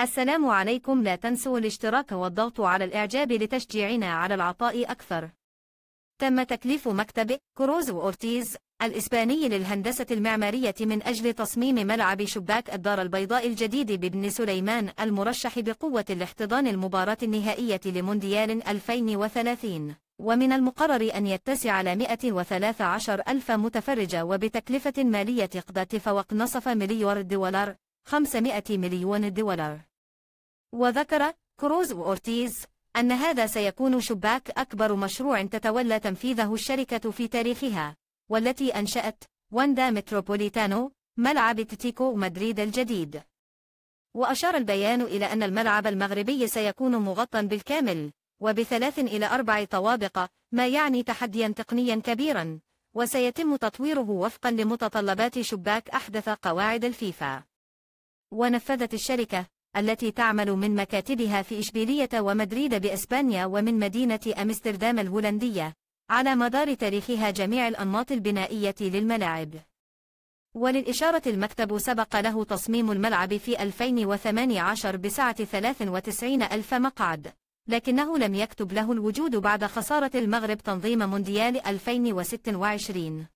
السلام عليكم، لا تنسوا الاشتراك والضغط على الإعجاب لتشجيعنا على العطاء أكثر. تم تكليف مكتب كروز وأورتيز الإسباني للهندسة المعمارية من أجل تصميم ملعب شباك الدار البيضاء الجديد بابن سليمان المرشح بقوة لاحتضان المباراة النهائية لمونديال 2030، ومن المقرر أن يتسع ل 113 ألف متفرج وبتكلفة مالية قد تفوق نصف مليار دولار 500 مليون دولار. وذكر كروز وأورتيز أن هذا سيكون شباك أكبر مشروع تتولى تنفيذه الشركة في تاريخها، والتي أنشأت واندا متروبوليتانو ملعب أتلتيكو مدريد الجديد. وأشار البيان إلى أن الملعب المغربي سيكون مغطى بالكامل وب3 إلى 4 طوابق، ما يعني تحديا تقنيا كبيرا، وسيتم تطويره وفقا لمتطلبات شباك أحدث قواعد الفيفا. ونفذت الشركة التي تعمل من مكاتبها في إشبيلية ومدريد بإسبانيا ومن مدينة أمستردام الهولندية على مدار تاريخها جميع الأنماط البنائية للملاعب. وللإشارة، المكتب سبق له تصميم الملعب في 2018 بسعة 93 ألف مقعد، لكنه لم يكتب له الوجود بعد خسارة المغرب تنظيم مونديال 2026.